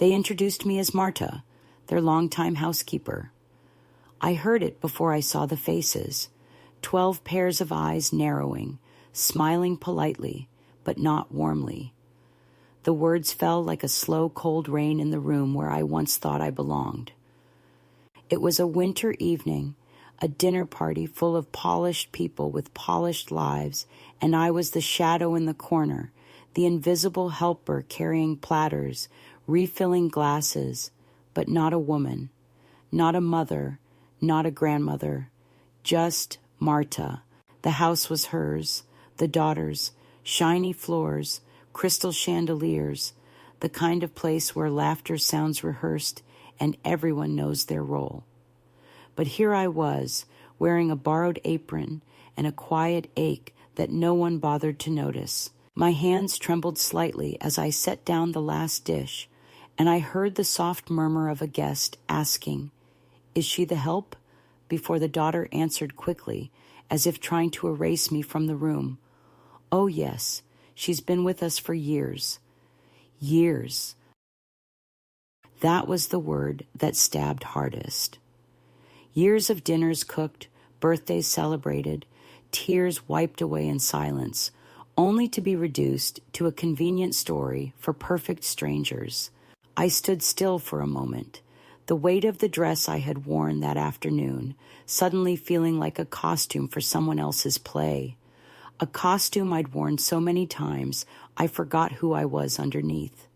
They introduced me as Marta, their longtime housekeeper. I heard it before I saw the faces, 12 pairs of eyes narrowing, smiling politely, but not warmly. The words fell like a slow, cold rain in the room where I once thought I belonged. It was a winter evening, a dinner party full of polished people with polished lives, and I was the shadow in the corner, the invisible helper carrying platters, refilling glasses, but not a woman, not a mother, not a grandmother, just Marta. The house was hers, the daughters, shiny floors, crystal chandeliers, the kind of place where laughter sounds rehearsed and everyone knows their role. But here I was, wearing a borrowed apron and a quiet ache that no one bothered to notice. My hands trembled slightly as I set down the last dish, and I heard the soft murmur of a guest asking, "Is she the help?" before the daughter answered quickly, as if trying to erase me from the room. "Oh, yes, she's been with us for years." Years. That was the word that stabbed hardest. Years of dinners cooked, birthdays celebrated, tears wiped away in silence, only to be reduced to a convenient story for perfect strangers. I stood still for a moment, the weight of the dress I had worn that afternoon suddenly feeling like a costume for someone else's play. A costume I'd worn so many times I forgot who I was underneath.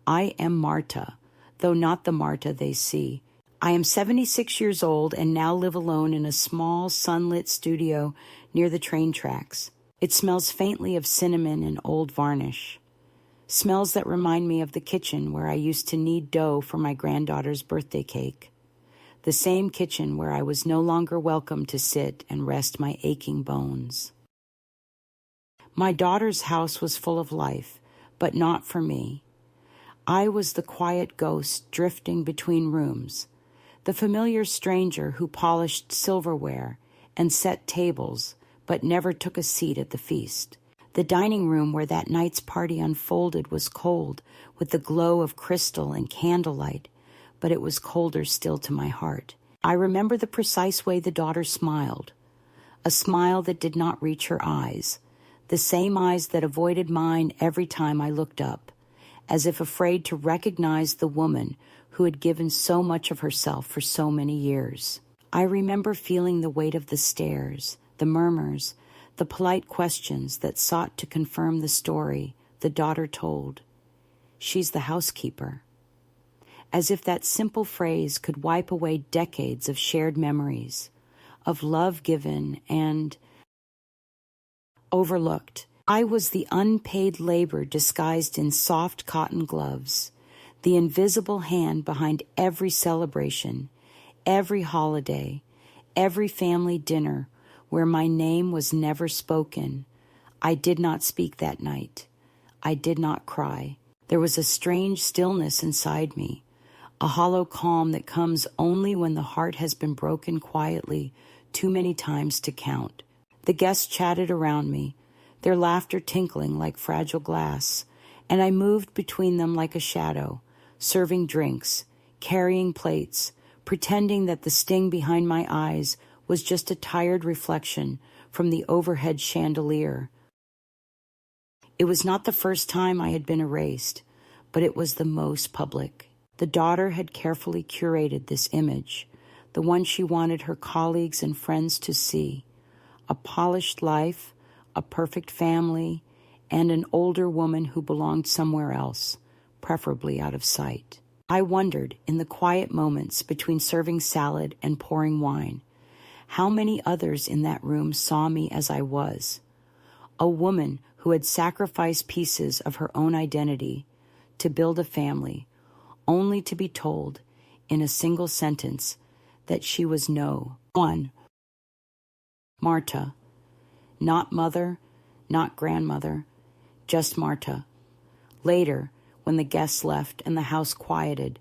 I am Marta, though not the Marta they see. I am 76 years old and now live alone in a small, sunlit studio near the train tracks. It smells faintly of cinnamon and old varnish. Smells that remind me of the kitchen where I used to knead dough for my granddaughter's birthday cake. The same kitchen where I was no longer welcome to sit and rest my aching bones. My daughter's house was full of life, but not for me. I was the quiet ghost drifting between rooms, the familiar stranger who polished silverware and set tables, but never took a seat at the feast. The dining room where that night's party unfolded was cold, with the glow of crystal and candlelight, but it was colder still to my heart. I remember the precise way the daughter smiled, a smile that did not reach her eyes, the same eyes that avoided mine every time I looked up, as if afraid to recognize the woman who had given so much of herself for so many years. I remember feeling the weight of the stares, the murmurs, the polite questions that sought to confirm the story the daughter told. "She's the housekeeper." As if that simple phrase could wipe away decades of shared memories, of love given and overlooked. I was the unpaid labor disguised in soft cotton gloves, the invisible hand behind every celebration, every holiday, every family dinner where my name was never spoken. I did not speak that night. I did not cry. There was a strange stillness inside me, a hollow calm that comes only when the heart has been broken quietly too many times to count. The guests chatted around me, their laughter tinkling like fragile glass, and I moved between them like a shadow, serving drinks, carrying plates, pretending that the sting behind my eyes was just a tired reflection from the overhead chandelier. It was not the first time I had been erased, but it was the most public. The daughter had carefully curated this image, the one she wanted her colleagues and friends to see. A polished life, a perfect family, and an older woman who belonged somewhere else, preferably out of sight. I wondered, in the quiet moments between serving salad and pouring wine, how many others in that room saw me as I was, a woman who had sacrificed pieces of her own identity to build a family, only to be told, in a single sentence, that she was no one. Marta. Not mother, not grandmother, just Marta. Later, when the guests left and the house quieted,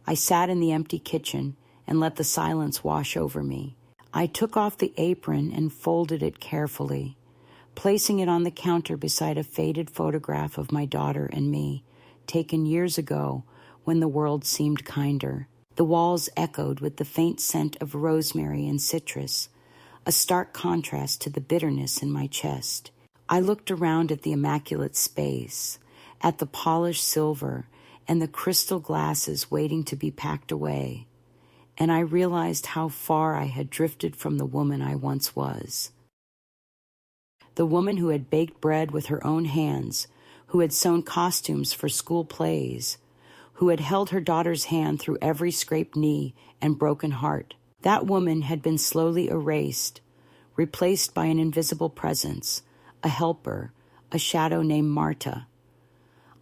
I sat in the empty kitchen and let the silence wash over me. I took off the apron and folded it carefully, placing it on the counter beside a faded photograph of my daughter and me, taken years ago when the world seemed kinder. The walls echoed with the faint scent of rosemary and citrus, a stark contrast to the bitterness in my chest. I looked around at the immaculate space, at the polished silver and the crystal glasses waiting to be packed away, and I realized how far I had drifted from the woman I once was. The woman who had baked bread with her own hands, who had sewn costumes for school plays, who had held her daughter's hand through every scraped knee and broken heart. That woman had been slowly erased, replaced by an invisible presence, a helper, a shadow named Marta.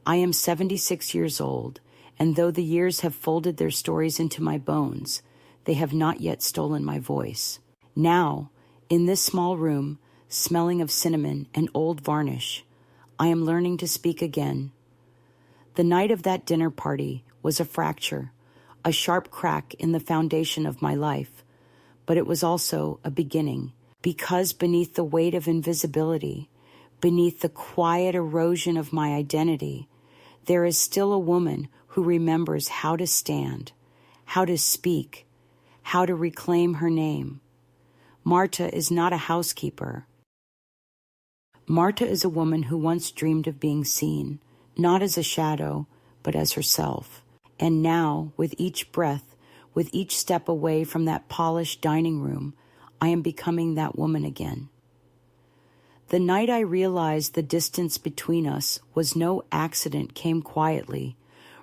I am 76 years old, and though the years have folded their stories into my bones, they have not yet stolen my voice. Now, in this small room, smelling of cinnamon and old varnish, I am learning to speak again. The night of that dinner party was a fracture, a sharp crack in the foundation of my life, but it was also a beginning, because beneath the weight of invisibility, beneath the quiet erosion of my identity, there is still a woman who remembers how to stand, how to speak, how to reclaim her name. Marta is not a housekeeper. Marta is a woman who once dreamed of being seen, not as a shadow, but as herself. And now, with each breath, with each step away from that polished dining room, I am becoming that woman again. The night I realized the distance between us was no accident came quietly,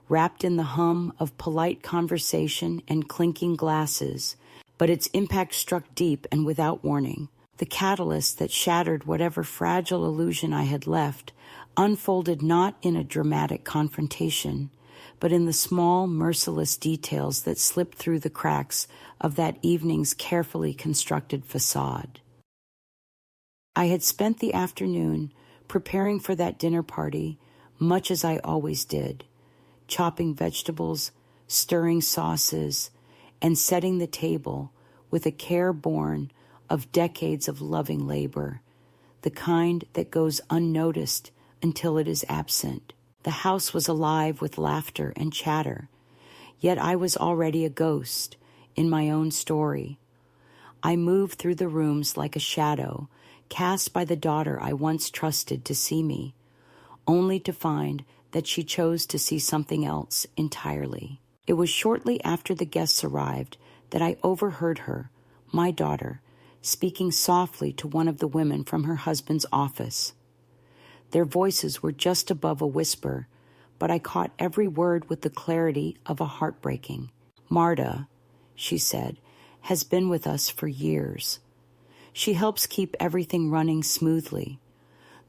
wrapped in the hum of polite conversation and clinking glasses, but its impact struck deep and without warning. The catalyst that shattered whatever fragile illusion I had left unfolded not in a dramatic confrontation, but in the small, merciless details that slipped through the cracks of that evening's carefully constructed facade. I had spent the afternoon preparing for that dinner party, much as I always did, chopping vegetables, stirring sauces, and setting the table with a care born of decades of loving labor, the kind that goes unnoticed until it is absent. The house was alive with laughter and chatter, yet I was already a ghost in my own story. I moved through the rooms like a shadow, cast by the daughter I once trusted to see me, only to find that she chose to see something else entirely. It was shortly after the guests arrived that I overheard her, my daughter, speaking softly to one of the women from her husband's office. Their voices were just above a whisper, but I caught every word with the clarity of a heartbreaking. "Marta," she said, "has been with us for years. She helps keep everything running smoothly."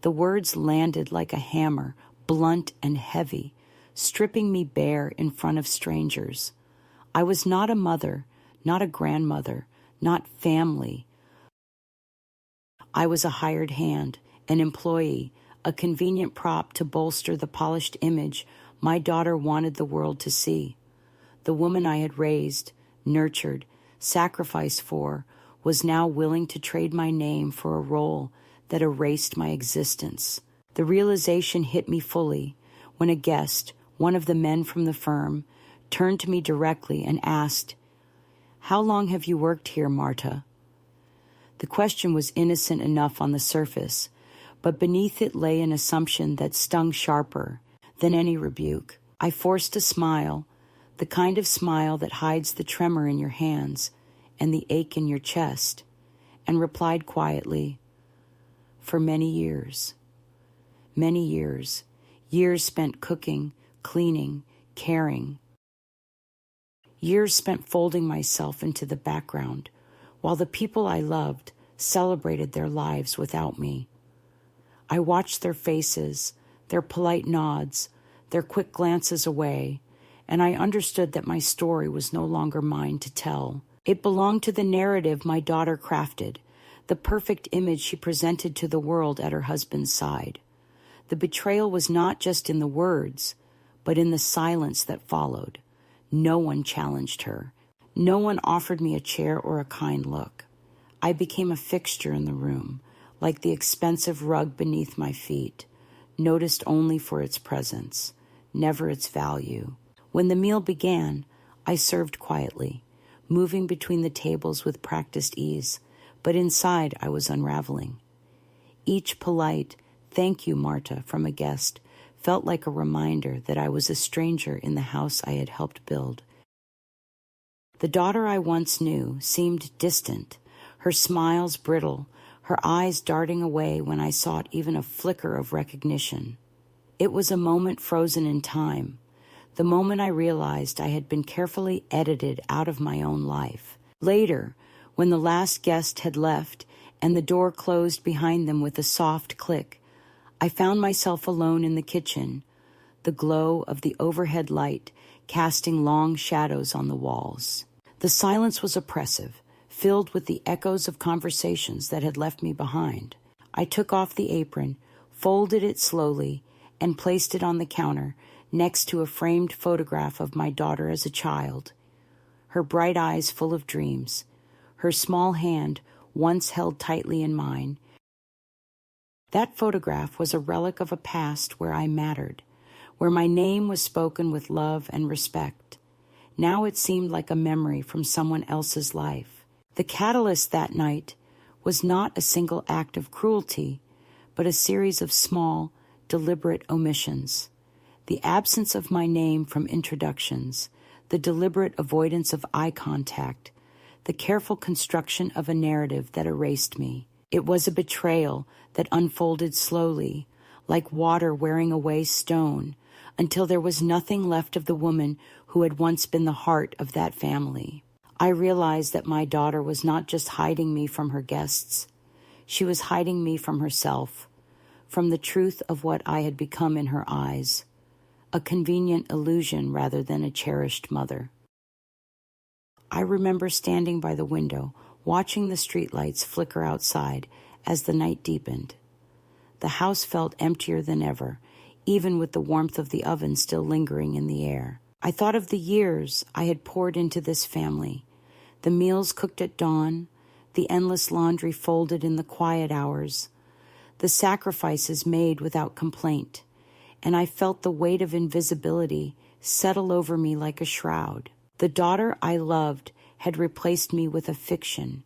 The words landed like a hammer, blunt and heavy, stripping me bare in front of strangers. I was not a mother, not a grandmother, not family. I was a hired hand, an employee, a convenient prop to bolster the polished image my daughter wanted the world to see. The woman I had raised, nurtured, sacrificed for, was now willing to trade my name for a role that erased my existence. The realization hit me fully when a guest, one of the men from the firm, turned to me directly and asked, "How long have you worked here, Marta?" The question was innocent enough on the surface, but beneath it lay an assumption that stung sharper than any rebuke. I forced a smile, the kind of smile that hides the tremor in your hands and the ache in your chest, and replied quietly, "For many years. Many years. Years spent cooking, cleaning, caring. Years spent folding myself into the background, while the people I loved celebrated their lives without me. I watched their faces, their polite nods, their quick glances away, and I understood that my story was no longer mine to tell. It belonged to the narrative my daughter crafted, the perfect image she presented to the world at her husband's side. The betrayal was not just in the words, but in the silence that followed. No one challenged her. No one offered me a chair or a kind look. I became a fixture in the room, like the expensive rug beneath my feet, noticed only for its presence, never its value. When the meal began, I served quietly, moving between the tables with practiced ease, but inside I was unraveling. Each polite, "Thank you, Marta," from a guest felt like a reminder that I was a stranger in the house I had helped build. The daughter I once knew seemed distant, her smiles brittle, her eyes darting away when I sought even a flicker of recognition. It was a moment frozen in time, the moment I realized I had been carefully edited out of my own life. Later, when the last guest had left and the door closed behind them with a soft click, I found myself alone in the kitchen, the glow of the overhead light casting long shadows on the walls. The silence was oppressive, filled with the echoes of conversations that had left me behind. I took off the apron, folded it slowly, and placed it on the counter next to a framed photograph of my daughter as a child, her bright eyes full of dreams, her small hand once held tightly in mine. That photograph was a relic of a past where I mattered, where my name was spoken with love and respect. Now it seemed like a memory from someone else's life. The catalyst that night was not a single act of cruelty, but a series of small, deliberate omissions. The absence of my name from introductions, the deliberate avoidance of eye contact, the careful construction of a narrative that erased me. It was a betrayal that unfolded slowly, like water wearing away stone, until there was nothing left of the woman who had once been the heart of that family. I realized that my daughter was not just hiding me from her guests. She was hiding me from herself, from the truth of what I had become in her eyes, a convenient illusion rather than a cherished mother. I remember standing by the window, watching the streetlights flicker outside as the night deepened. The house felt emptier than ever, even with the warmth of the oven still lingering in the air. I thought of the years I had poured into this family, the meals cooked at dawn, the endless laundry folded in the quiet hours, the sacrifices made without complaint, and I felt the weight of invisibility settle over me like a shroud. The daughter I loved had replaced me with a fiction,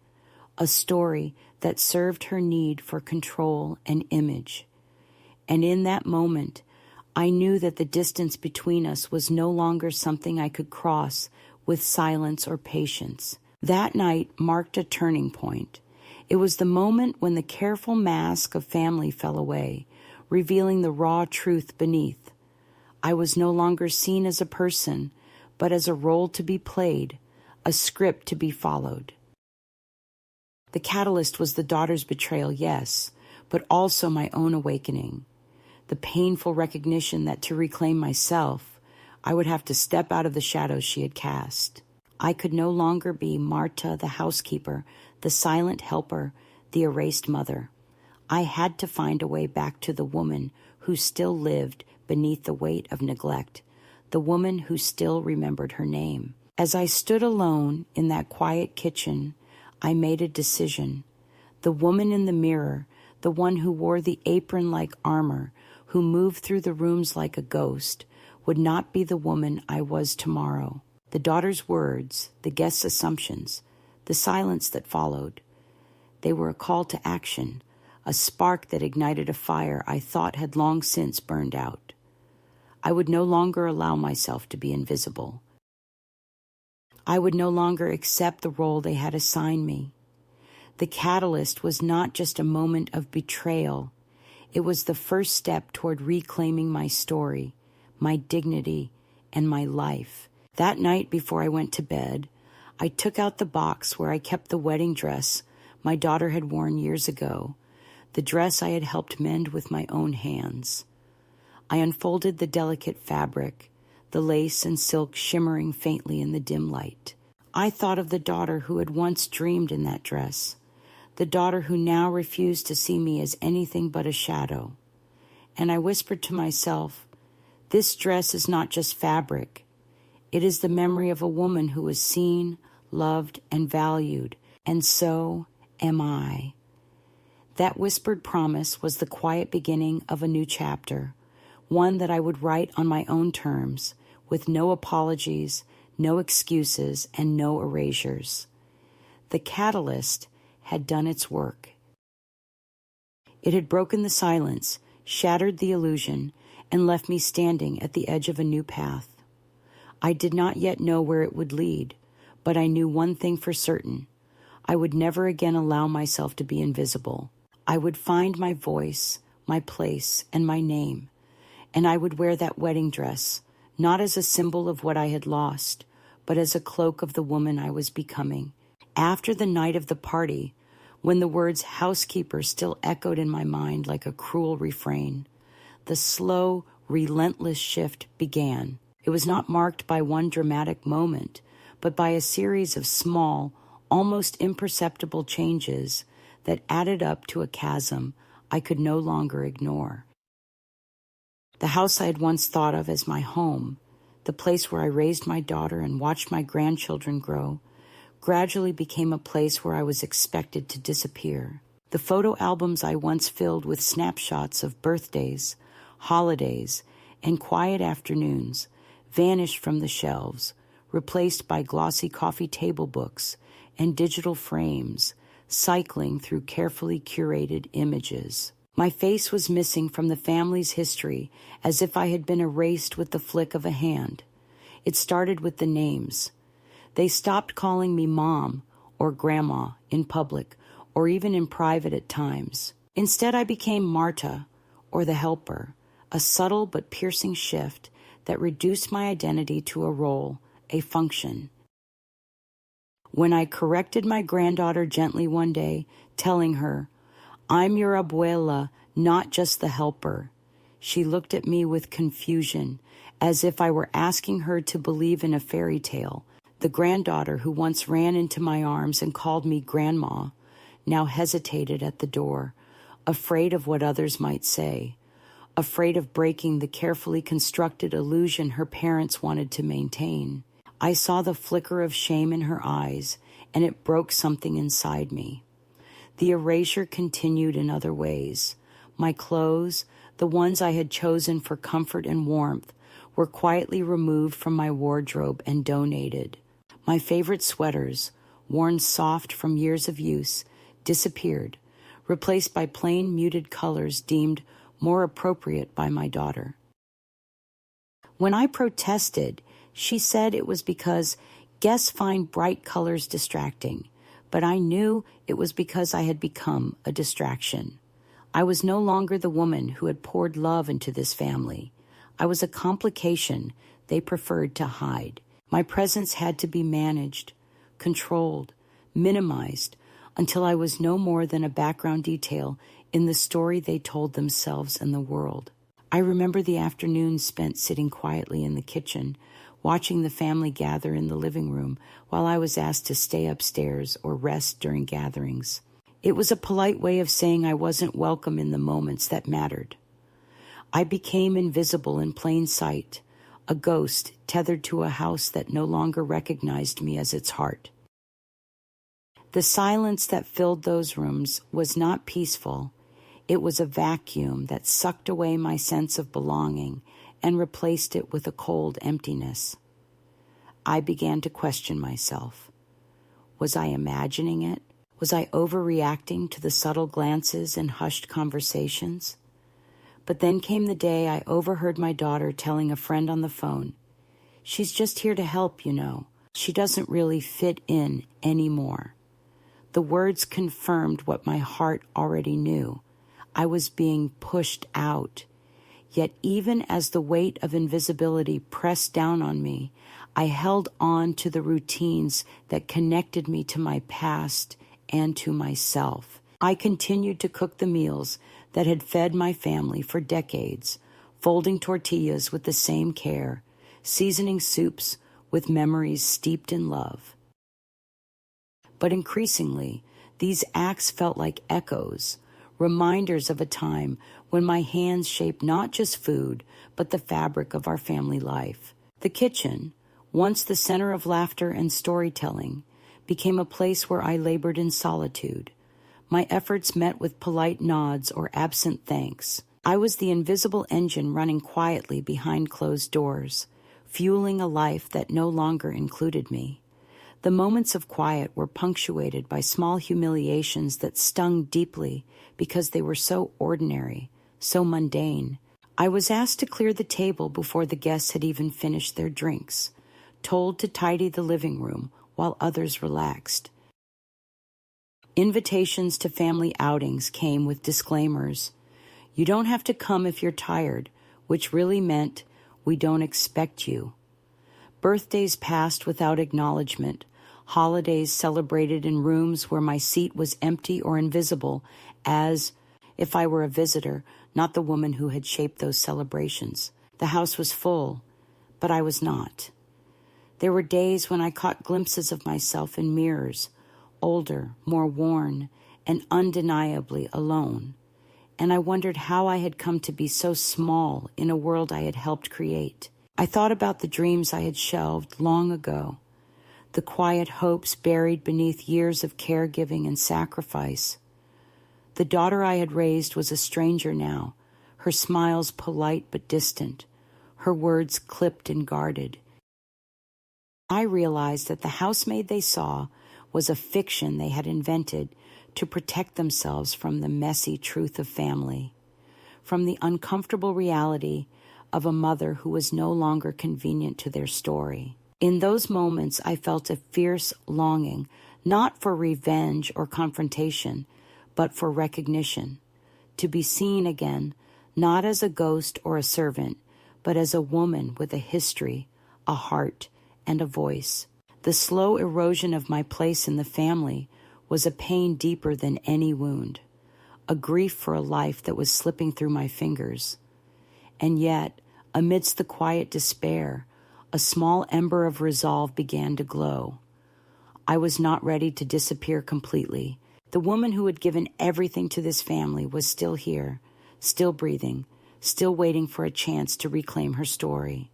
a story that served her need for control and image. And in that moment, I knew that the distance between us was no longer something I could cross with silence or patience. That night marked a turning point. It was the moment when the careful mask of family fell away, revealing the raw truth beneath. I was no longer seen as a person, but as a role to be played, a script to be followed. The catalyst was the daughter's betrayal, yes, but also my own awakening. The painful recognition that to reclaim myself, I would have to step out of the shadows she had cast. I could no longer be Marta, the housekeeper, the silent helper, the erased mother. I had to find a way back to the woman who still lived beneath the weight of neglect, the woman who still remembered her name. As I stood alone in that quiet kitchen, I made a decision. The woman in the mirror, the one who wore the apron-like armor, who moved through the rooms like a ghost, would not be the woman I was tomorrow. The daughter's words, the guest's assumptions, the silence that followed, they were a call to action, a spark that ignited a fire I thought had long since burned out. I would no longer allow myself to be invisible. I would no longer accept the role they had assigned me. The catalyst was not just a moment of betrayal. It was the first step toward reclaiming my story, my dignity, and my life. That night before I went to bed, I took out the box where I kept the wedding dress my daughter had worn years ago, the dress I had helped mend with my own hands. I unfolded the delicate fabric, the lace and silk shimmering faintly in the dim light. I thought of the daughter who had once dreamed in that dress, the daughter who now refused to see me as anything but a shadow. And I whispered to myself, this dress is not just fabric. It is the memory of a woman who was seen, loved, and valued, and so am I. That whispered promise was the quiet beginning of a new chapter, one that I would write on my own terms, with no apologies, no excuses, and no erasures. The catalyst had done its work. It had broken the silence, shattered the illusion, and left me standing at the edge of a new path. I did not yet know where it would lead, but I knew one thing for certain. I would never again allow myself to be invisible. I would find my voice, my place, and my name, and I would wear that wedding dress, not as a symbol of what I had lost, but as a cloak of the woman I was becoming. After the night of the party, when the words housekeeper still echoed in my mind like a cruel refrain, the slow, relentless shift began. It was not marked by one dramatic moment, but by a series of small, almost imperceptible changes that added up to a chasm I could no longer ignore. The house I had once thought of as my home, the place where I raised my daughter and watched my grandchildren grow, gradually became a place where I was expected to disappear. The photo albums I once filled with snapshots of birthdays, holidays, and quiet afternoons vanished from the shelves, replaced by glossy coffee table books and digital frames, cycling through carefully curated images. My face was missing from the family's history as if I had been erased with the flick of a hand. It started with the names. They stopped calling me Mom or Grandma in public or even in private at times. Instead, I became Marta or the helper, a subtle but piercing shift that reduced my identity to a role, a function. When I corrected my granddaughter gently one day, telling her, "I'm your abuela, not just the helper," she looked at me with confusion, as if I were asking her to believe in a fairy tale. The granddaughter who once ran into my arms and called me Grandma now hesitated at the door, afraid of what others might say, afraid of breaking the carefully constructed illusion her parents wanted to maintain. I saw the flicker of shame in her eyes, and it broke something inside me. The erasure continued in other ways. My clothes, the ones I had chosen for comfort and warmth, were quietly removed from my wardrobe and donated. My favorite sweaters, worn soft from years of use, disappeared, replaced by plain muted colors deemed more appropriate by my daughter. When I protested, she said it was because guests find bright colors distracting, but I knew it was because I had become a distraction. I was no longer the woman who had poured love into this family. I was a complication they preferred to hide. My presence had to be managed, controlled, minimized, until I was no more than a background detail in the story they told themselves and the world. I remember the afternoons spent sitting quietly in the kitchen, watching the family gather in the living room while I was asked to stay upstairs or rest during gatherings. It was a polite way of saying I wasn't welcome in the moments that mattered. I became invisible in plain sight, a ghost tethered to a house that no longer recognized me as its heart. The silence that filled those rooms was not peaceful. It was a vacuum that sucked away my sense of belonging and replaced it with a cold emptiness. I began to question myself. Was I imagining it? Was I overreacting to the subtle glances and hushed conversations? But then came the day I overheard my daughter telling a friend on the phone, "She's just here to help, you know. She doesn't really fit in anymore." The words confirmed what my heart already knew. I was being pushed out. Yet even as the weight of invisibility pressed down on me, I held on to the routines that connected me to my past and to myself. I continued to cook the meals that had fed my family for decades, folding tortillas with the same care, seasoning soups with memories steeped in love. But increasingly, these acts felt like echoes, reminders of a time when my hands shaped not just food, but the fabric of our family life. The kitchen, once the center of laughter and storytelling, became a place where I labored in solitude. My efforts met with polite nods or absent thanks. I was the invisible engine running quietly behind closed doors, fueling a life that no longer included me. The moments of quiet were punctuated by small humiliations that stung deeply because they were so ordinary, so mundane. I was asked to clear the table before the guests had even finished their drinks, told to tidy the living room while others relaxed. Invitations to family outings came with disclaimers. You don't have to come if you're tired, which really meant we don't expect you. Birthdays passed without acknowledgement, holidays celebrated in rooms where my seat was empty or invisible, as if I were a visitor, not the woman who had shaped those celebrations. The house was full, but I was not. There were days when I caught glimpses of myself in mirrors, older, more worn, and undeniably alone. And I wondered how I had come to be so small in a world I had helped create. I thought about the dreams I had shelved long ago, the quiet hopes buried beneath years of caregiving and sacrifice. The daughter I had raised was a stranger now, her smiles polite but distant, her words clipped and guarded. I realized that the housemaid they saw was a fiction they had invented to protect themselves from the messy truth of family, from the uncomfortable reality of a mother who was no longer convenient to their story. In those moments, I felt a fierce longing, not for revenge or confrontation, but for recognition, to be seen again, not as a ghost or a servant, but as a woman with a history, a heart, and a voice. The slow erosion of my place in the family was a pain deeper than any wound, a grief for a life that was slipping through my fingers. And yet, amidst the quiet despair, a small ember of resolve began to glow. I was not ready to disappear completely. The woman who had given everything to this family was still here, still breathing, still waiting for a chance to reclaim her story.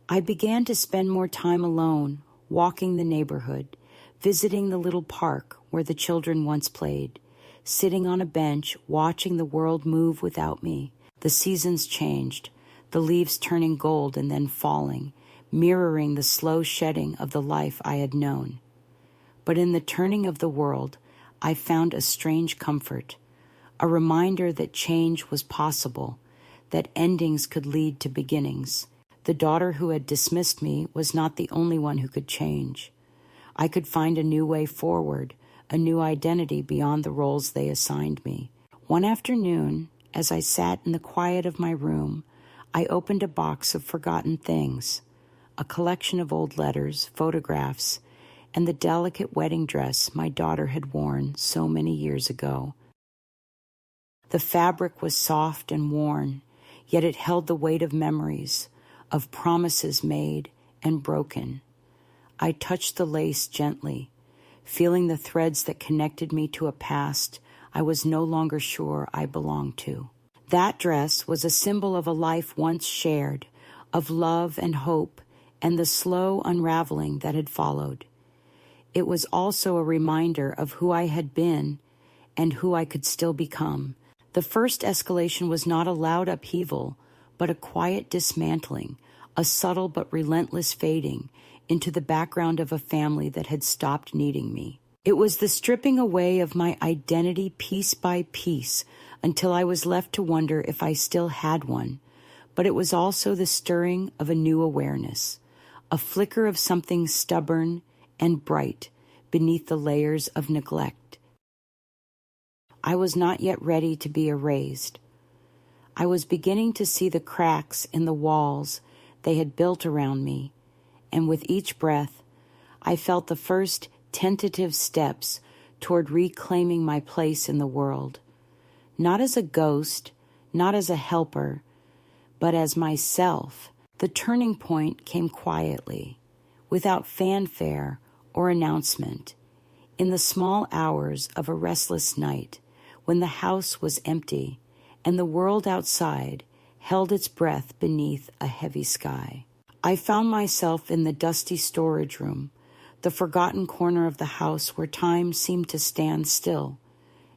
I began to spend more time alone, walking the neighborhood, visiting the little park where the children once played, sitting on a bench, watching the world move without me. The seasons changed, the leaves turning gold and then falling, mirroring the slow shedding of the life I had known. But in the turning of the world, I found a strange comfort, a reminder that change was possible, that endings could lead to beginnings. The daughter who had dismissed me was not the only one who could change. I could find a new way forward, a new identity beyond the roles they assigned me. One afternoon, as I sat in the quiet of my room, I opened a box of forgotten things, a collection of old letters, photographs, and the delicate wedding dress my daughter had worn so many years ago. The fabric was soft and worn, yet it held the weight of memories, of promises made and broken. I touched the lace gently, feeling the threads that connected me to a past I was no longer sure I belonged to. That dress was a symbol of a life once shared, of love and hope, and the slow unraveling that had followed. It was also a reminder of who I had been and who I could still become. The first escalation was not a loud upheaval, but a quiet dismantling, a subtle but relentless fading into the background of a family that had stopped needing me. It was the stripping away of my identity piece by piece until I was left to wonder if I still had one. But it was also the stirring of a new awareness, a flicker of something stubborn and bright beneath the layers of neglect. I was not yet ready to be erased. I was beginning to see the cracks in the walls they had built around me, and with each breath, I felt the first tentative steps toward reclaiming my place in the world, not as a ghost, not as a helper, but as myself. The turning point came quietly, without fanfare or announcement, in the small hours of a restless night when the house was empty and the world outside held its breath beneath a heavy sky. I found myself in the dusty storage room, the forgotten corner of the house where time seemed to stand still,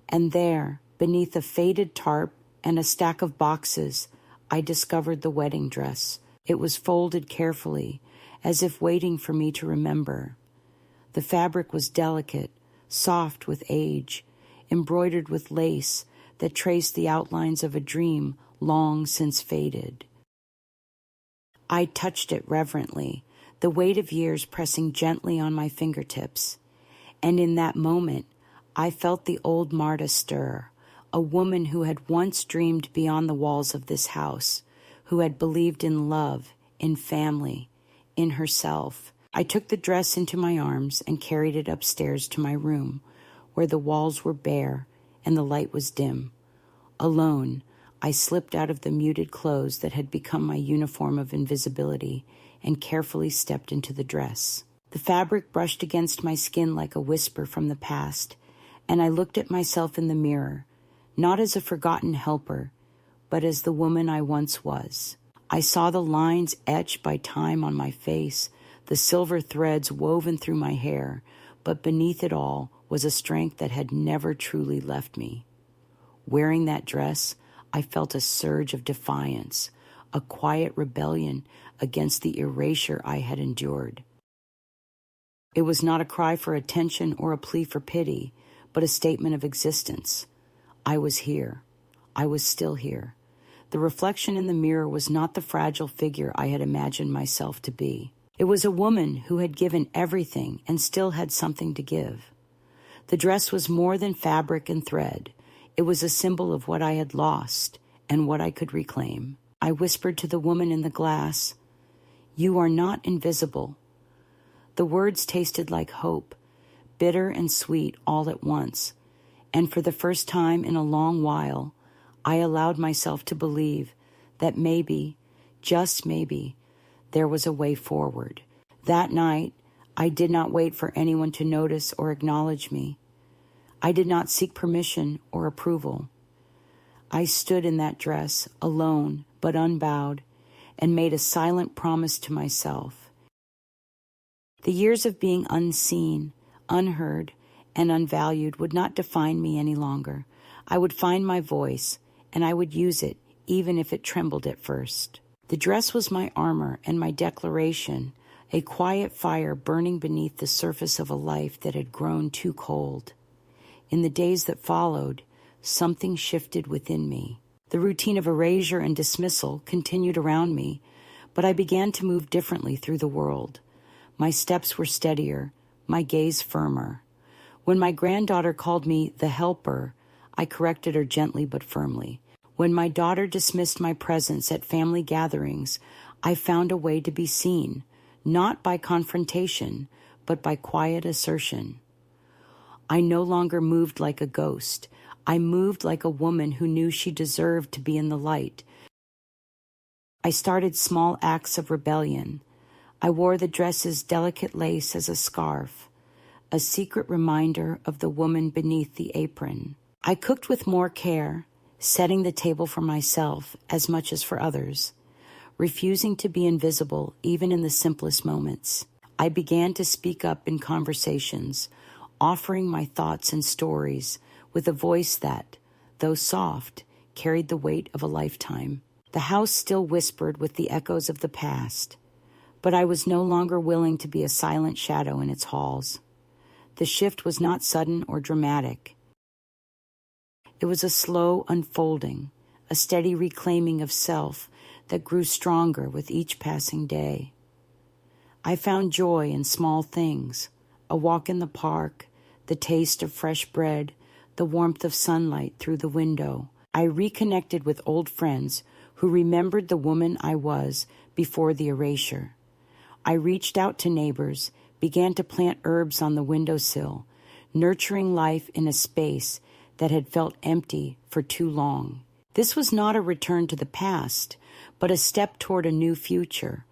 and there, beneath a faded tarp and a stack of boxes, I discovered the wedding dress. It was folded carefully, as if waiting for me to remember. The fabric was delicate, soft with age, embroidered with lace that traced the outlines of a dream long since faded. I touched it reverently, the weight of years pressing gently on my fingertips. And in that moment, I felt the old Marta stir, a woman who had once dreamed beyond the walls of this house, who had believed in love, in family, in herself. I took the dress into my arms and carried it upstairs to my room, where the walls were bare and the light was dim. Alone, I slipped out of the muted clothes that had become my uniform of invisibility and carefully stepped into the dress. The fabric brushed against my skin like a whisper from the past, and I looked at myself in the mirror, not as a forgotten helper, but as the woman I once was. I saw the lines etched by time on my face, the silver threads woven through my hair, but beneath it all was a strength that had never truly left me. Wearing that dress, I felt a surge of defiance, a quiet rebellion against the erasure I had endured. It was not a cry for attention or a plea for pity, but a statement of existence. I was here. I was still here. The reflection in the mirror was not the fragile figure I had imagined myself to be. It was a woman who had given everything and still had something to give. The dress was more than fabric and thread. It was a symbol of what I had lost and what I could reclaim. I whispered to the woman in the glass, "You are not invisible." The words tasted like hope, bitter and sweet all at once, and for the first time in a long while, I allowed myself to believe that maybe, just maybe, there was a way forward. That night, I did not wait for anyone to notice or acknowledge me. I did not seek permission or approval. I stood in that dress, alone but unbowed, and made a silent promise to myself. The years of being unseen, unheard, and unvalued would not define me any longer. I would find my voice, and I would use it, even if it trembled at first. The dress was my armor and my declaration, a quiet fire burning beneath the surface of a life that had grown too cold. In the days that followed, something shifted within me. The routine of erasure and dismissal continued around me, but I began to move differently through the world. My steps were steadier, my gaze firmer. When my granddaughter called me the helper, I corrected her gently but firmly. When my daughter dismissed my presence at family gatherings, I found a way to be seen, not by confrontation, but by quiet assertion. I no longer moved like a ghost. I moved like a woman who knew she deserved to be in the light. I started small acts of rebellion. I wore the dress's delicate lace as a scarf, a secret reminder of the woman beneath the apron. I cooked with more care, setting the table for myself as much as for others, refusing to be invisible even in the simplest moments. I began to speak up in conversations, offering my thoughts and stories with a voice that, though soft, carried the weight of a lifetime. The house still whispered with the echoes of the past, but I was no longer willing to be a silent shadow in its halls. The shift was not sudden or dramatic. It was a slow unfolding, a steady reclaiming of self that grew stronger with each passing day. I found joy in small things, a walk in the park, the taste of fresh bread, the warmth of sunlight through the window. I reconnected with old friends who remembered the woman I was before the erasure. I reached out to neighbors, began to plant herbs on the windowsill, nurturing life in a space that had felt empty for too long. This was not a return to the past, but a step toward a new future.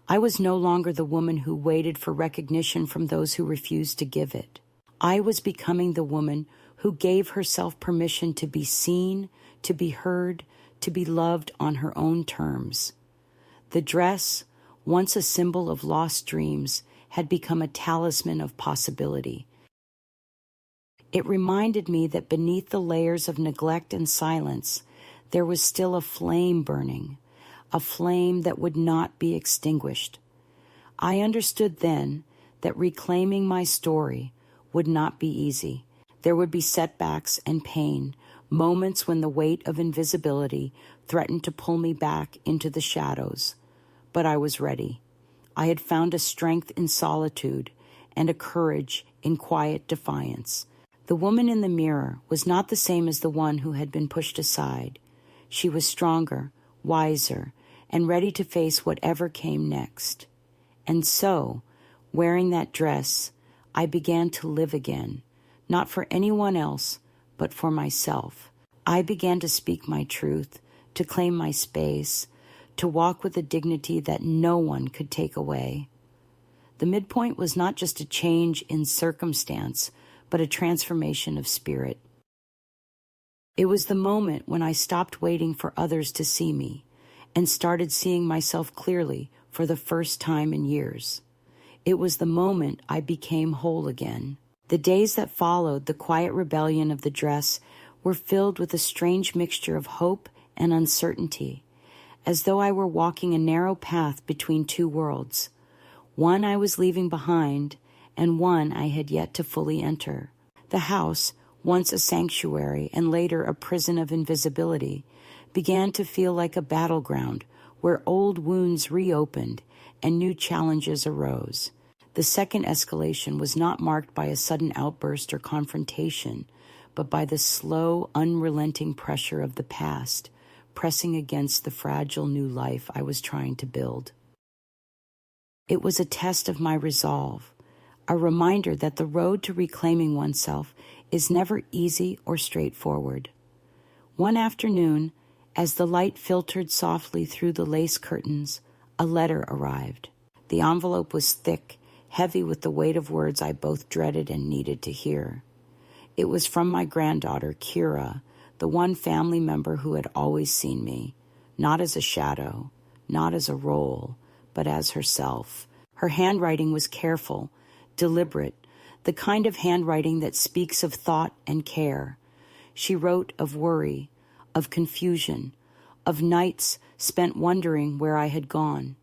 I was no longer the woman who waited for recognition from those who refused to give it. I was becoming the woman who gave herself permission to be seen, to be heard, to be loved on her own terms. The dress, once a symbol of lost dreams, had become a talisman of possibility. It reminded me that beneath the layers of neglect and silence, there was still a flame burning, a flame that would not be extinguished. I understood then that reclaiming my story would not be easy. There would be setbacks and pain, moments when the weight of invisibility threatened to pull me back into the shadows. But I was ready. I had found a strength in solitude and a courage in quiet defiance. The woman in the mirror was not the same as the one who had been pushed aside. She was stronger, wiser, and ready to face whatever came next. And so, wearing that dress, I began to live again, not for anyone else, but for myself. I began to speak my truth, to claim my space, to walk with a dignity that no one could take away. The midpoint was not just a change in circumstance, but a transformation of spirit. It was the moment when I stopped waiting for others to see me and started seeing myself clearly for the first time in years. It was the moment I became whole again. The days that followed the quiet rebellion of the dress were filled with a strange mixture of hope and uncertainty, as though I were walking a narrow path between two worlds. One I was leaving behind, and one I had yet to fully enter. The house, once a sanctuary and later a prison of invisibility, began to feel like a battleground where old wounds reopened and new challenges arose. The second escalation was not marked by a sudden outburst or confrontation, but by the slow, unrelenting pressure of the past, pressing against the fragile new life I was trying to build. It was a test of my resolve, a reminder that the road to reclaiming oneself is never easy or straightforward. One afternoon, as the light filtered softly through the lace curtains, a letter arrived. The envelope was thick, heavy with the weight of words I both dreaded and needed to hear. It was from my granddaughter, Kira, the one family member who had always seen me, not as a shadow, not as a role, but as herself. Her handwriting was careful, deliberate, the kind of handwriting that speaks of thought and care. She wrote of worry, of confusion, of nights spent wondering where I had gone.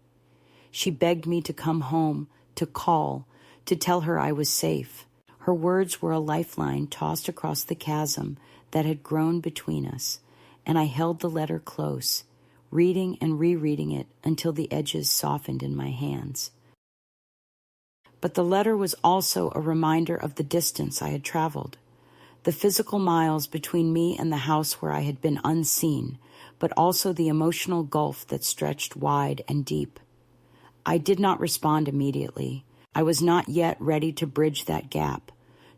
She begged me to come home, to call, to tell her I was safe. Her words were a lifeline tossed across the chasm that had grown between us, and I held the letter close, reading and rereading it until the edges softened in my hands. But the letter was also a reminder of the distance I had traveled, the physical miles between me and the house where I had been unseen, but also the emotional gulf that stretched wide and deep. I did not respond immediately. I was not yet ready to bridge that gap,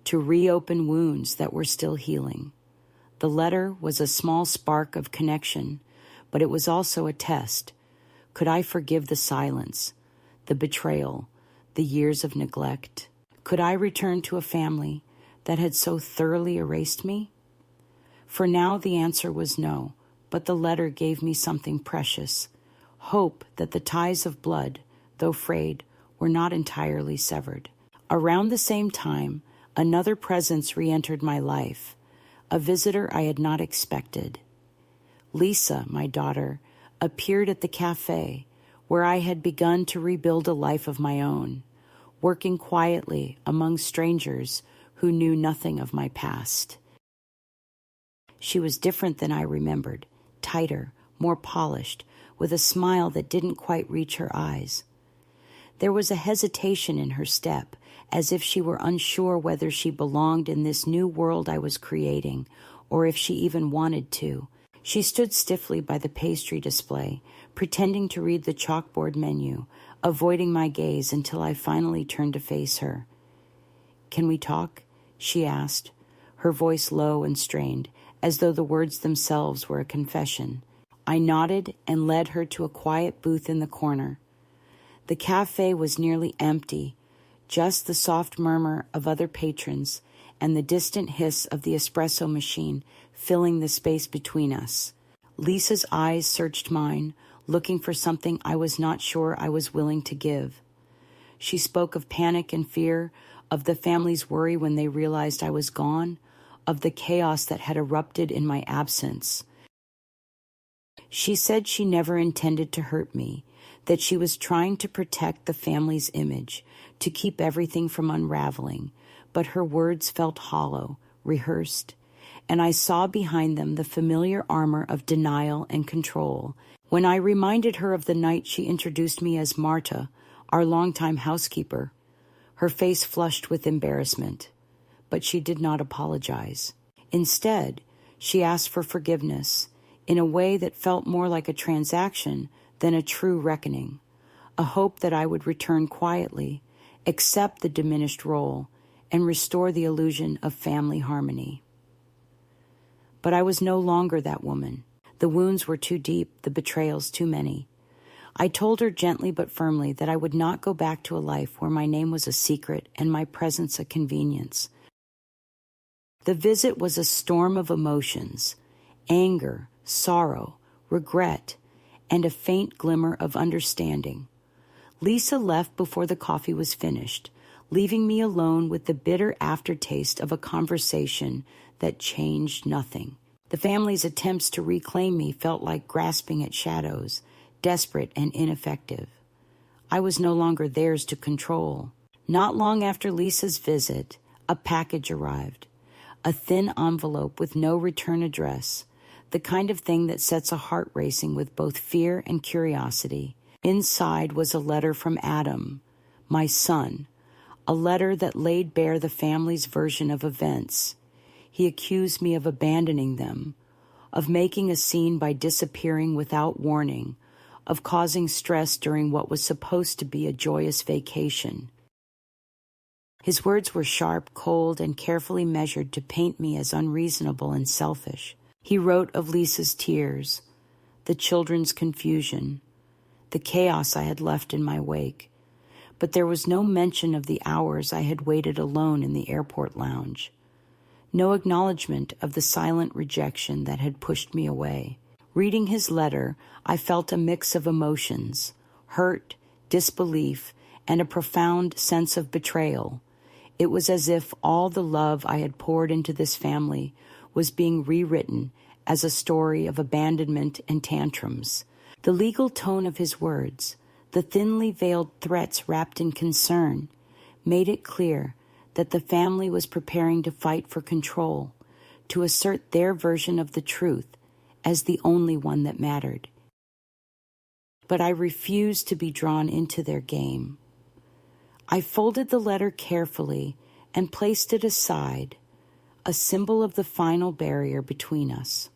to reopen wounds that were still healing. The letter was a small spark of connection, but it was also a test. Could I forgive the silence, the betrayal, the years of neglect? Could I return to a family that had so thoroughly erased me? For now the answer was no, but the letter gave me something precious, hope that the ties of blood, though frayed, were not entirely severed. Around the same time, another presence re-entered my life, a visitor I had not expected. Lisa, my daughter, appeared at the cafe where I had begun to rebuild a life of my own, working quietly among strangers who knew nothing of my past. She was different than I remembered, tighter, more polished, with a smile that didn't quite reach her eyes. There was a hesitation in her step, as if she were unsure whether she belonged in this new world I was creating, or if she even wanted to. She stood stiffly by the pastry display, pretending to read the chalkboard menu, avoiding my gaze until I finally turned to face her. "Can we talk?" she asked, her voice low and strained, as though the words themselves were a confession. I nodded and led her to a quiet booth in the corner. The cafe was nearly empty, just the soft murmur of other patrons and the distant hiss of the espresso machine filling the space between us. Lisa's eyes searched mine, looking for something I was not sure I was willing to give. She spoke of panic and fear, of the family's worry when they realized I was gone, of the chaos that had erupted in my absence. She said she never intended to hurt me, that she was trying to protect the family's image, to keep everything from unraveling, but her words felt hollow, rehearsed, and I saw behind them the familiar armor of denial and control. When I reminded her of the night she introduced me as Marta, our longtime housekeeper, her face flushed with embarrassment, but she did not apologize. Instead, she asked for forgiveness in a way that felt more like a transaction than a true reckoning, a hope that I would return quietly, accept the diminished role, and restore the illusion of family harmony. But I was no longer that woman. The wounds were too deep, the betrayals too many. I told her gently but firmly that I would not go back to a life where my name was a secret and my presence a convenience. The visit was a storm of emotions: anger, sorrow, regret, and a faint glimmer of understanding. Lisa left before the coffee was finished, leaving me alone with the bitter aftertaste of a conversation that changed nothing. The family's attempts to reclaim me felt like grasping at shadows, desperate and ineffective. I was no longer theirs to control. Not long after Lisa's visit, a package arrived. A thin envelope with no return address, the kind of thing that sets a heart racing with both fear and curiosity. Inside was a letter from Adam, my son, a letter that laid bare the family's version of events. He accused me of abandoning them, of making a scene by disappearing without warning, of causing stress during what was supposed to be a joyous vacation. His words were sharp, cold, and carefully measured to paint me as unreasonable and selfish. He wrote of Lisa's tears, the children's confusion, the chaos I had left in my wake, but there was no mention of the hours I had waited alone in the airport lounge. No acknowledgement of the silent rejection that had pushed me away. Reading his letter, I felt a mix of emotions: hurt, disbelief, and a profound sense of betrayal. It was as if all the love I had poured into this family was being rewritten as a story of abandonment and tantrums. The legal tone of his words, the thinly veiled threats wrapped in concern, made it clear that the family was preparing to fight for control, to assert their version of the truth as the only one that mattered. But I refused to be drawn into their game. I folded the letter carefully and placed it aside, a symbol of the final barrier between us.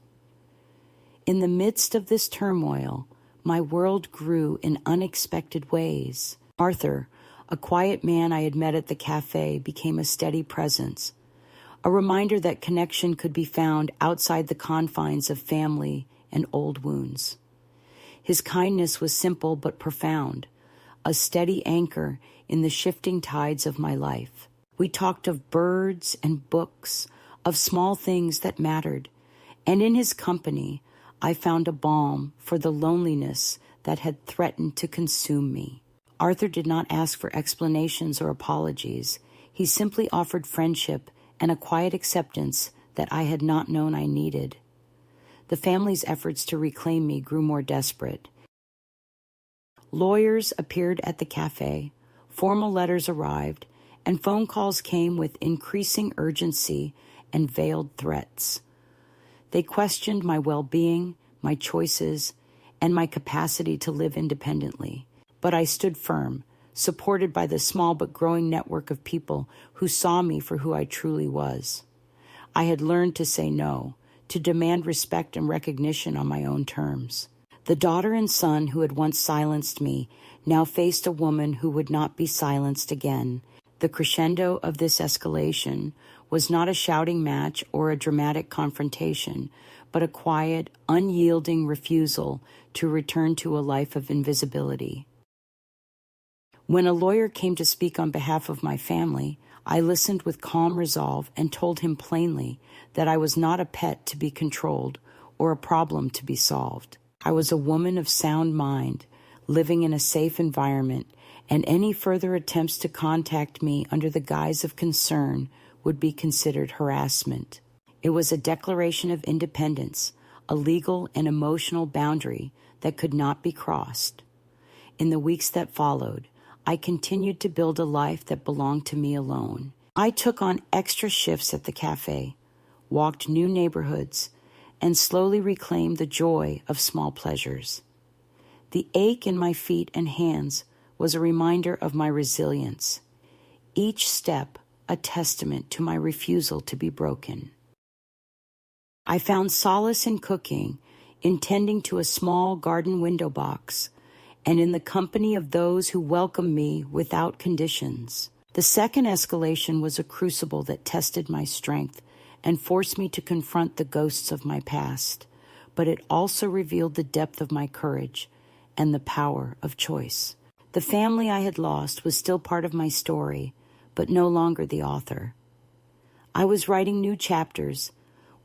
In the midst of this turmoil, my world grew in unexpected ways. Arthur, a quiet man I had met at the cafe, became a steady presence, a reminder that connection could be found outside the confines of family and old wounds. His kindness was simple but profound, a steady anchor in the shifting tides of my life. We talked of birds and books, of small things that mattered, and in his company I found a balm for the loneliness that had threatened to consume me. Arthur did not ask for explanations or apologies. He simply offered friendship and a quiet acceptance that I had not known I needed. The family's efforts to reclaim me grew more desperate. Lawyers appeared at the cafe, formal letters arrived, and phone calls came with increasing urgency and veiled threats. They questioned my well-being, my choices, and my capacity to live independently. But I stood firm, supported by the small but growing network of people who saw me for who I truly was. I had learned to say no, to demand respect and recognition on my own terms. The daughter and son who had once silenced me now faced a woman who would not be silenced again. The crescendo of this escalation was not a shouting match or a dramatic confrontation, but a quiet, unyielding refusal to return to a life of invisibility. When a lawyer came to speak on behalf of my family, I listened with calm resolve and told him plainly that I was not a pet to be controlled or a problem to be solved. I was a woman of sound mind, living in a safe environment, and any further attempts to contact me under the guise of concern would be considered harassment. It was a declaration of independence, a legal and emotional boundary that could not be crossed. In the weeks that followed, I continued to build a life that belonged to me alone. I took on extra shifts at the cafe, walked new neighborhoods, and slowly reclaimed the joy of small pleasures. The ache in my feet and hands was a reminder of my resilience, each step a testament to my refusal to be broken. I found solace in cooking, in tending to a small garden window box, and in the company of those who welcomed me without conditions. The second escalation was a crucible that tested my strength and forced me to confront the ghosts of my past, but it also revealed the depth of my courage and the power of choice. The family I had lost was still part of my story, but no longer the author. I was writing new chapters,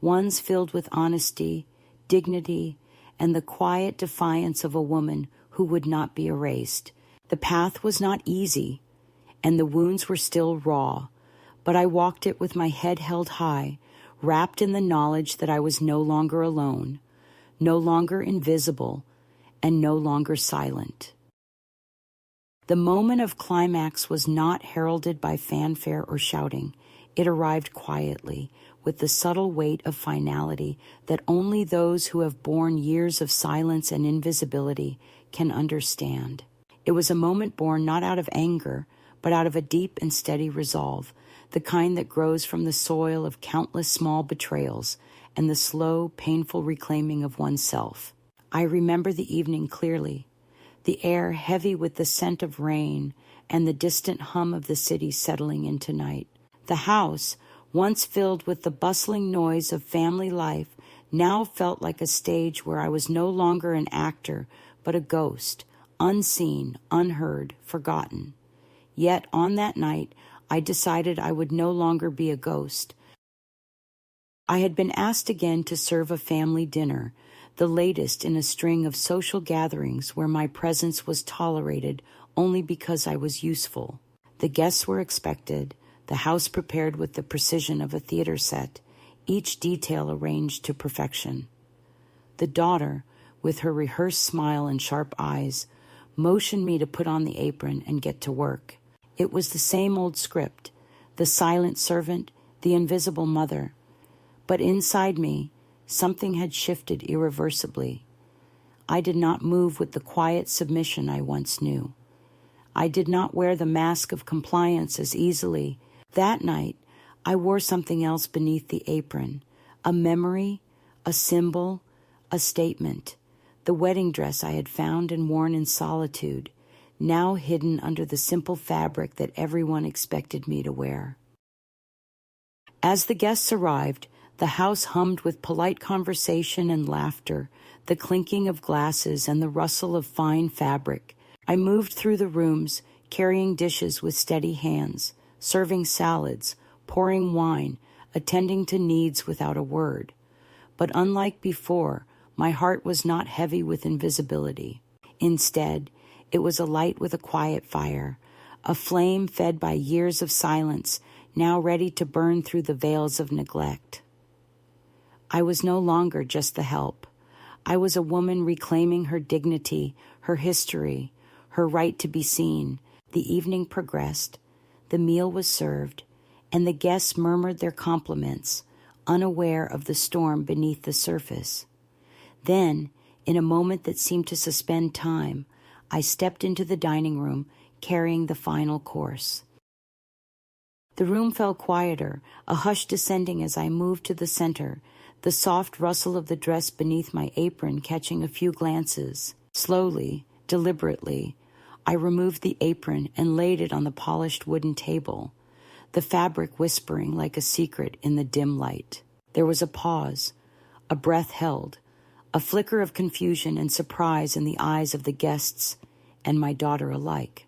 ones filled with honesty, dignity, and the quiet defiance of a woman who would not be erased. The path was not easy, and the wounds were still raw, but I walked it with my head held high, wrapped in the knowledge that I was no longer alone, no longer invisible, and no longer silent. The moment of climax was not heralded by fanfare or shouting. It arrived quietly, with the subtle weight of finality that only those who have borne years of silence and invisibility can understand. It was a moment born not out of anger, but out of a deep and steady resolve, the kind that grows from the soil of countless small betrayals and the slow, painful reclaiming of oneself. I remember the evening clearly, the air heavy with the scent of rain and the distant hum of the city settling into night. The house, once filled with the bustling noise of family life, now felt like a stage where I was no longer an actor, but a ghost, unseen, unheard, forgotten. Yet on that night, I decided I would no longer be a ghost. I had been asked again to serve a family dinner, the latest in a string of social gatherings where my presence was tolerated only because I was useful. The guests were expected, the house prepared with the precision of a theater set, each detail arranged to perfection. The daughter, with her rehearsed smile and sharp eyes, motioned me to put on the apron and get to work. It was the same old script, the silent servant, the invisible mother. But inside me, something had shifted irreversibly. I did not move with the quiet submission I once knew. I did not wear the mask of compliance as easily. That night, I wore something else beneath the apron, a memory, a symbol, a statement, the wedding dress I had found and worn in solitude, now hidden under the simple fabric that everyone expected me to wear. As the guests arrived, the house hummed with polite conversation and laughter, the clinking of glasses and the rustle of fine fabric. I moved through the rooms, carrying dishes with steady hands, serving salads, pouring wine, attending to needs without a word. But unlike before, my heart was not heavy with invisibility. Instead, it was alight with a quiet fire, a flame fed by years of silence, now ready to burn through the veils of neglect. I was no longer just the help. I was a woman reclaiming her dignity, her history, her right to be seen. The evening progressed, the meal was served, and the guests murmured their compliments, unaware of the storm beneath the surface. Then, in a moment that seemed to suspend time, I stepped into the dining room, carrying the final course. The room fell quieter, a hush descending as I moved to the center, the soft rustle of the dress beneath my apron catching a few glances. Slowly, deliberately, I removed the apron and laid it on the polished wooden table, the fabric whispering like a secret in the dim light. There was a pause, a breath held, a flicker of confusion and surprise in the eyes of the guests and my daughter alike.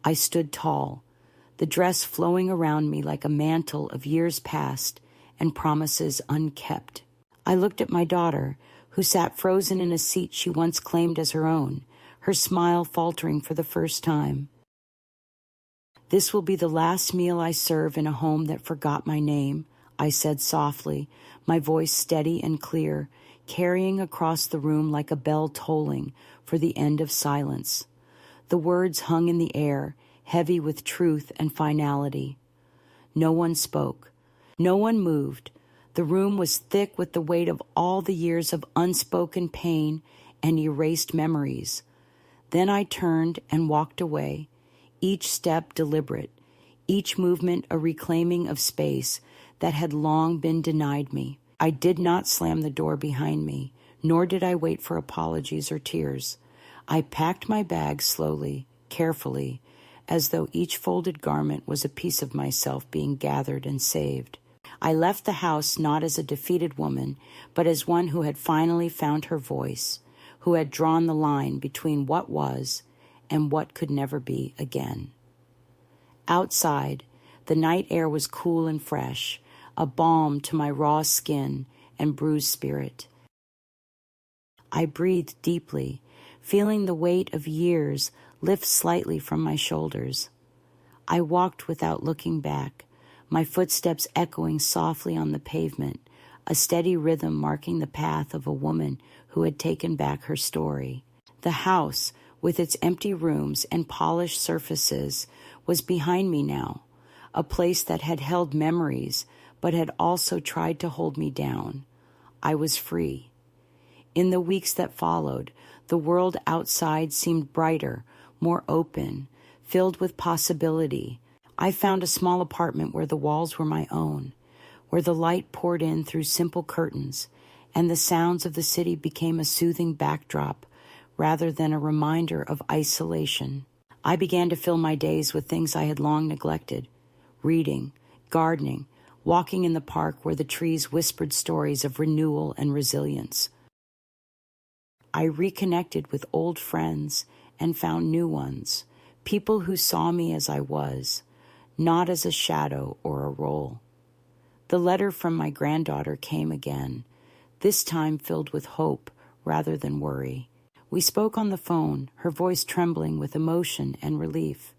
I stood tall, the dress flowing around me like a mantle of years past and promises unkept. I looked at my daughter, who sat frozen in a seat she once claimed as her own, her smile faltering for the first time. "This will be the last meal I serve in a home that forgot my name," I said softly, my voice steady and clear, carrying across the room like a bell tolling for the end of silence. The words hung in the air, heavy with truth and finality. No one spoke. No one moved. The room was thick with the weight of all the years of unspoken pain and erased memories. Then I turned and walked away, each step deliberate, each movement a reclaiming of space that had long been denied me. I did not slam the door behind me, nor did I wait for apologies or tears. I packed my bag slowly, carefully, as though each folded garment was a piece of myself being gathered and saved. I left the house not as a defeated woman, but as one who had finally found her voice, who had drawn the line between what was and what could never be again. Outside, the night air was cool and fresh, a balm to my raw skin and bruised spirit. I breathed deeply, feeling the weight of years lift slightly from my shoulders. I walked without looking back, my footsteps echoing softly on the pavement, a steady rhythm marking the path of a woman who had taken back her story. The house, with its empty rooms and polished surfaces, was behind me now, a place that had held memories but had also tried to hold me down. I was free. In the weeks that followed, the world outside seemed brighter, more open, filled with possibility. I found a small apartment where the walls were my own, where the light poured in through simple curtains, and the sounds of the city became a soothing backdrop rather than a reminder of isolation. I began to fill my days with things I had long neglected: reading, gardening, walking in the park where the trees whispered stories of renewal and resilience. I reconnected with old friends and found new ones, people who saw me as I was, not as a shadow or a role. The letter from my granddaughter came again, this time filled with hope rather than worry. We spoke on the phone, her voice trembling with emotion and relief.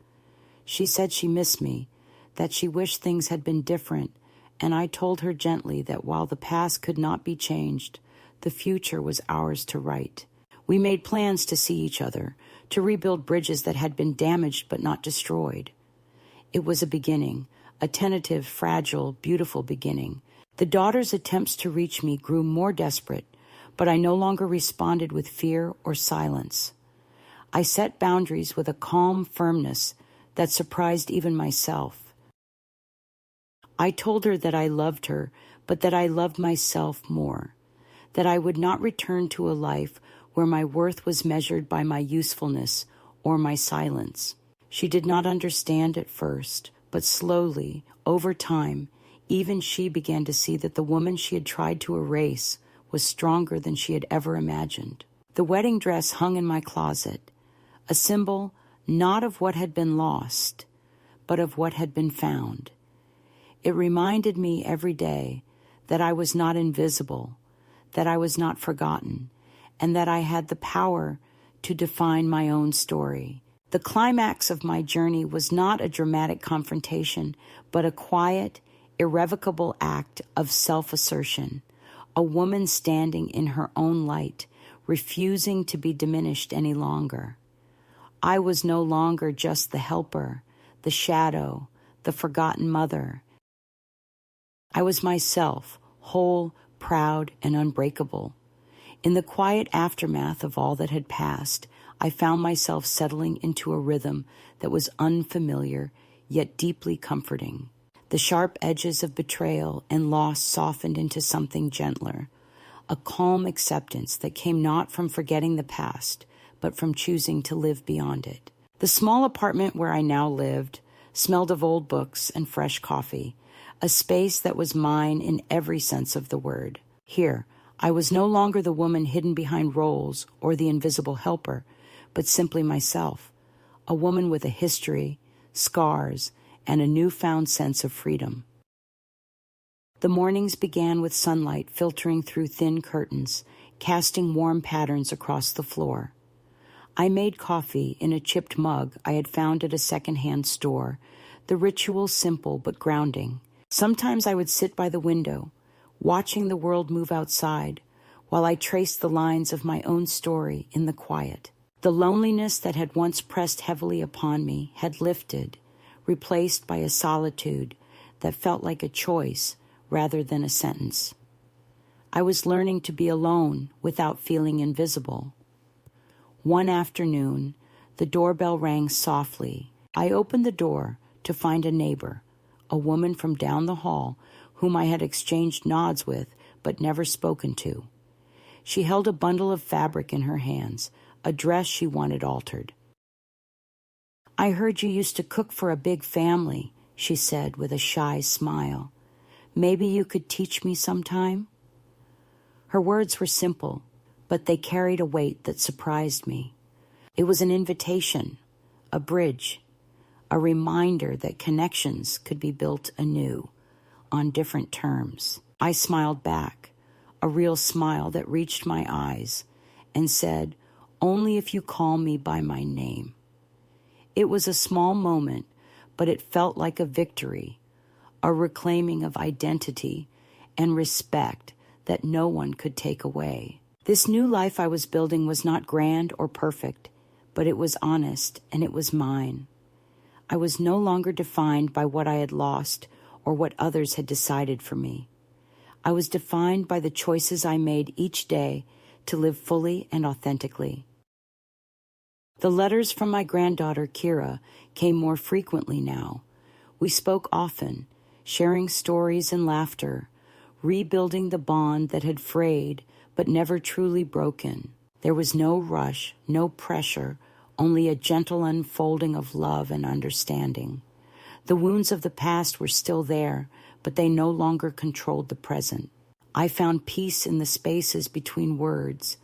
She said she missed me, that she wished things had been different, and I told her gently that while the past could not be changed, the future was ours to write. We made plans to see each other, to rebuild bridges that had been damaged but not destroyed. It was a beginning, a tentative, fragile, beautiful beginning. The daughter's attempts to reach me grew more desperate, but I no longer responded with fear or silence. I set boundaries with a calm firmness that surprised even myself. I told her that I loved her, but that I loved myself more, that I would not return to a life where my worth was measured by my usefulness or my silence. She did not understand at first, but slowly, over time, even she began to see that the woman she had tried to erase was stronger than she had ever imagined. The wedding dress hung in my closet, a symbol not of what had been lost, but of what had been found. It reminded me every day that I was not invisible, that I was not forgotten, and that I had the power to define my own story. The climax of my journey was not a dramatic confrontation, but a quiet, irrevocable act of self-assertion, a woman standing in her own light, refusing to be diminished any longer. I was no longer just the helper, the shadow, the forgotten mother. I was myself, whole, proud, and unbreakable. In the quiet aftermath of all that had passed, I found myself settling into a rhythm that was unfamiliar, yet deeply comforting. The sharp edges of betrayal and loss softened into something gentler, a calm acceptance that came not from forgetting the past, but from choosing to live beyond it. The small apartment where I now lived smelled of old books and fresh coffee, a space that was mine in every sense of the word. Here, I was no longer the woman hidden behind roles or the invisible helper, but simply myself, a woman with a history, scars, and a newfound sense of freedom. The mornings began with sunlight filtering through thin curtains, casting warm patterns across the floor. I made coffee in a chipped mug I had found at a second-hand store, the ritual simple but grounding. Sometimes I would sit by the window, watching the world move outside, while I traced the lines of my own story in the quiet. The loneliness that had once pressed heavily upon me had lifted, replaced by a solitude that felt like a choice rather than a sentence. I was learning to be alone without feeling invisible. One afternoon, the doorbell rang softly. I opened the door to find a neighbor, a woman from down the hall whom I had exchanged nods with but never spoken to. She held a bundle of fabric in her hands, a dress she wanted altered. "I heard you used to cook for a big family," she said with a shy smile. "Maybe you could teach me sometime?" Her words were simple, but they carried a weight that surprised me. It was an invitation, a bridge, a reminder that connections could be built anew, on different terms. I smiled back, a real smile that reached my eyes, and said, "Only if you call me by my name." It was a small moment, but it felt like a victory, a reclaiming of identity and respect that no one could take away. This new life I was building was not grand or perfect, but it was honest and it was mine. I was no longer defined by what I had lost or what others had decided for me. I was defined by the choices I made each day to live fully and authentically. The letters from my granddaughter, Kira, came more frequently now. We spoke often, sharing stories and laughter, rebuilding the bond that had frayed but never truly broken. There was no rush, no pressure, only a gentle unfolding of love and understanding. The wounds of the past were still there, but they no longer controlled the present. I found peace in the spaces between words,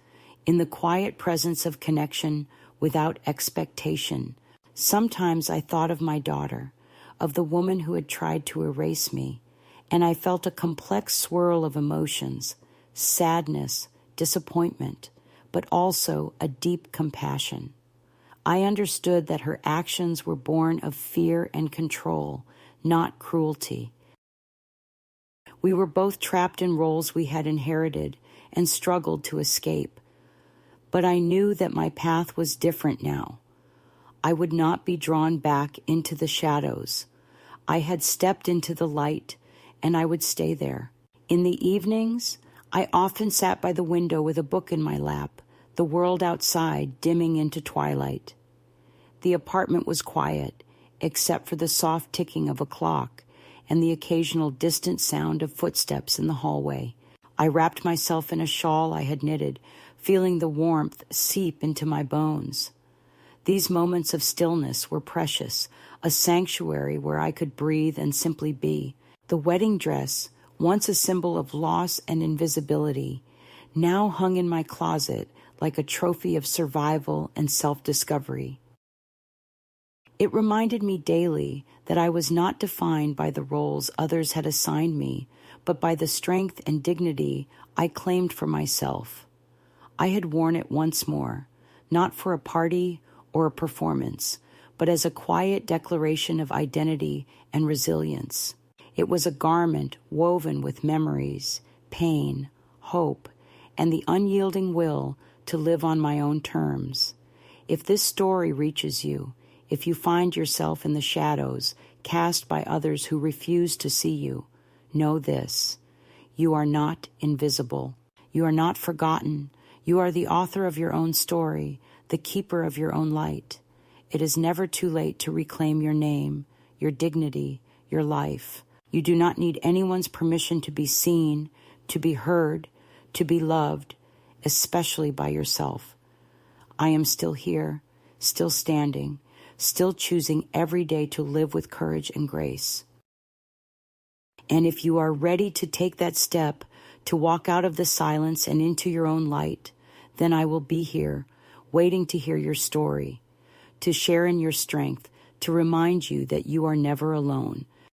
in the quiet presence of connection without expectation. Sometimes I thought of my daughter, of the woman who had tried to erase me, and I felt a complex swirl of emotions, sadness, disappointment, but also a deep compassion. I understood that her actions were born of fear and control, not cruelty. We were both trapped in roles we had inherited and struggled to escape. But I knew that my path was different now. I would not be drawn back into the shadows. I had stepped into the light, and I would stay there. In the evenings, I often sat by the window with a book in my lap, the world outside dimming into twilight. The apartment was quiet, except for the soft ticking of a clock and the occasional distant sound of footsteps in the hallway. I wrapped myself in a shawl I had knitted, feeling the warmth seep into my bones. These moments of stillness were precious, a sanctuary where I could breathe and simply be. The wedding dress, once a symbol of loss and invisibility, now hung in my closet like a trophy of survival and self-discovery. It reminded me daily that I was not defined by the roles others had assigned me, but by the strength and dignity I claimed for myself. I had worn it once more, not for a party or a performance, but as a quiet declaration of identity and resilience. It was a garment woven with memories, pain, hope, and the unyielding will to live on my own terms. If this story reaches you, if you find yourself in the shadows, cast by others who refuse to see you, know this: you are not invisible. You are not forgotten. You are the author of your own story, the keeper of your own light. It is never too late to reclaim your name, your dignity, your life. You do not need anyone's permission to be seen, to be heard, to be loved, especially by yourself. I am still here, still standing, still choosing every day to live with courage and grace. And if you are ready to take that step, to walk out of the silence and into your own light, then I will be here, waiting to hear your story, to share in your strength, to remind you that you are never alone,